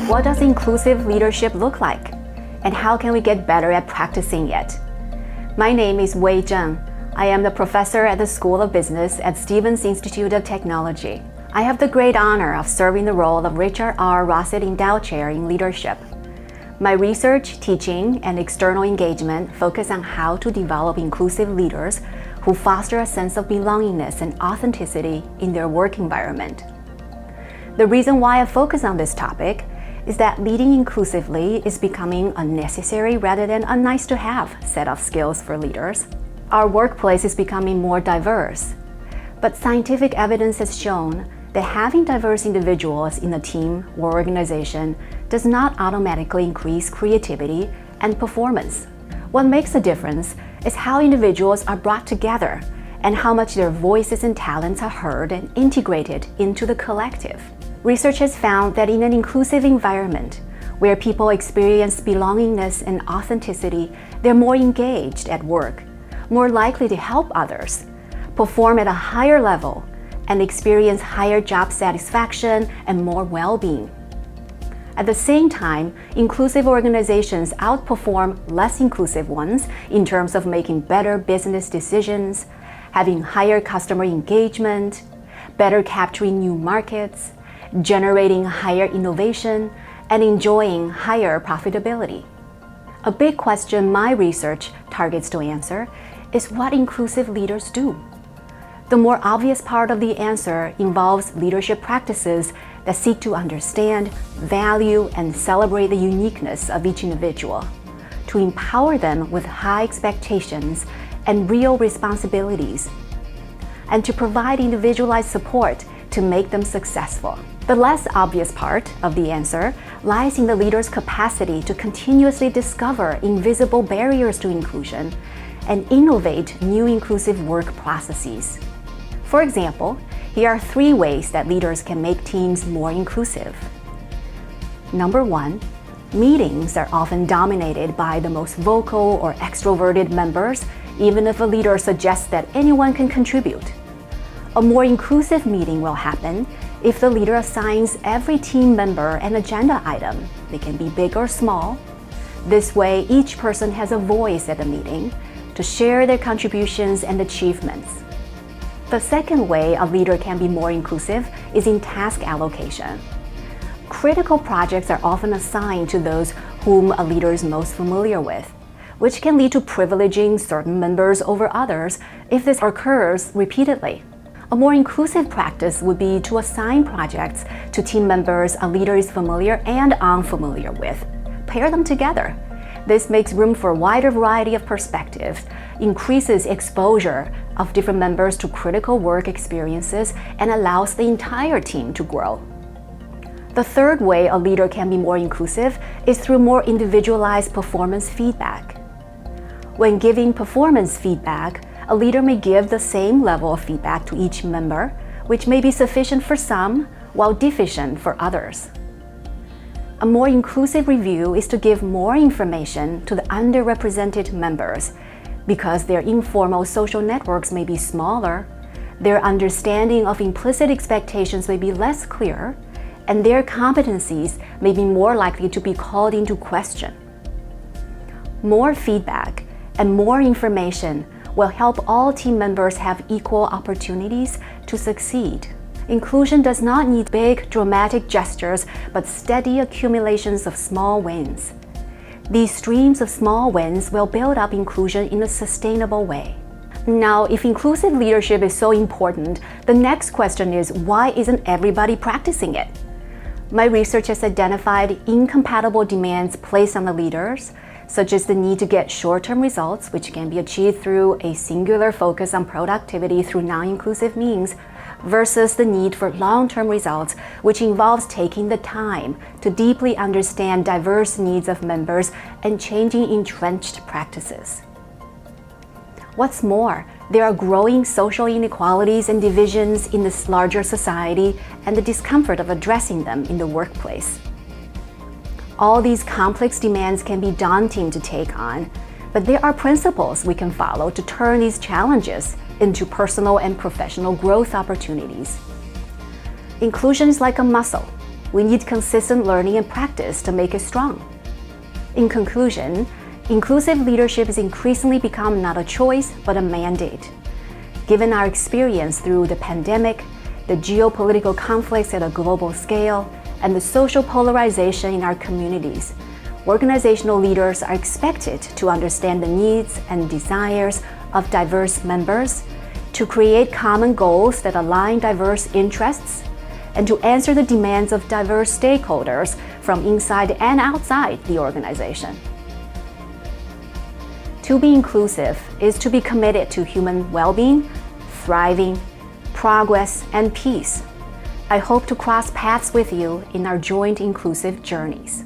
What does inclusive leadership look like? And how can we get better at practicing it? My name is Wei Zheng. I am the professor at the School of Business at Stevens Institute of Technology. I have the great honor of serving the role of Richard R. Rossett Endowed Chair in Leadership. My research, teaching, and external engagement focus on how to develop inclusive leaders who foster a sense of belongingness and authenticity in their work environment. The reason why I focus on this topic is that leading inclusively is becoming a necessary rather than a nice-to-have set of skills for leaders. Our workplace is becoming more diverse, but scientific evidence has shown that having diverse individuals in a team or organization does not automatically increase creativity and performance. What makes a difference is how individuals are brought together and how much their voices and talents are heard and integrated into the collective. Research has found that in an inclusive environment where people experience belongingness and authenticity, they're more engaged at work, more likely to help others, perform at a higher level, and experience higher job satisfaction and more well-being. At the same time, inclusive organizations outperform less inclusive ones in terms of making better business decisions, having higher customer engagement, better capturing new markets, generating higher innovation, and enjoying higher profitability. A big question my research targets to answer is what inclusive leaders do. The more obvious part of the answer involves leadership practices that seek to understand, value, and celebrate the uniqueness of each individual, to empower them with high expectations and real responsibilities, and to provide individualized support to make them successful. The less obvious part of the answer lies in the leader's capacity to continuously discover invisible barriers to inclusion and innovate new inclusive work processes. For example, here are 3 ways that leaders can make teams more inclusive. Number 1, meetings are often dominated by the most vocal or extroverted members, even if a leader suggests that anyone can contribute. A more inclusive meeting will happen if the leader assigns every team member an agenda item. They can be big or small. This way, each person has a voice at the meeting to share their contributions and achievements. The second way a leader can be more inclusive is in task allocation. Critical projects are often assigned to those whom a leader is most familiar with, which can lead to privileging certain members over others if this occurs repeatedly. A more inclusive practice would be to assign projects to team members a leader is familiar and unfamiliar with. Pair them together. This makes room for a wider variety of perspectives, increases exposure of different members to critical work experiences, and allows the entire team to grow. The third way a leader can be more inclusive is through more individualized performance feedback. When giving performance feedback, a leader may give the same level of feedback to each member, which may be sufficient for some while deficient for others. A more inclusive review is to give more information to the underrepresented members because their informal social networks may be smaller, their understanding of implicit expectations may be less clear, and their competencies may be more likely to be called into question. More feedback and more information will help all team members have equal opportunities to succeed. Inclusion does not need big, dramatic gestures, but steady accumulations of small wins. These streams of small wins will build up inclusion in a sustainable way. Now, if inclusive leadership is so important, the next question is, why isn't everybody practicing it? My research has identified incompatible demands placed on the leaders, such as the need to get short-term results, which can be achieved through a singular focus on productivity through non-inclusive means, versus the need for long-term results, which involves taking the time to deeply understand diverse needs of members and changing entrenched practices. What's more, there are growing social inequalities and divisions in this larger society and the discomfort of addressing them in the workplace. All these complex demands can be daunting to take on, but there are principles we can follow to turn these challenges into personal and professional growth opportunities. Inclusion is like a muscle. We need consistent learning and practice to make it strong. In conclusion, inclusive leadership has increasingly become not a choice, but a mandate. Given our experience through the pandemic, the geopolitical conflicts at a global scale, and the social polarization in our communities, organizational leaders are expected to understand the needs and desires of diverse members, to create common goals that align diverse interests, and to answer the demands of diverse stakeholders from inside and outside the organization. To be inclusive is to be committed to human well-being, thriving, progress, and peace. I hope to cross paths with you in our joint inclusive journeys.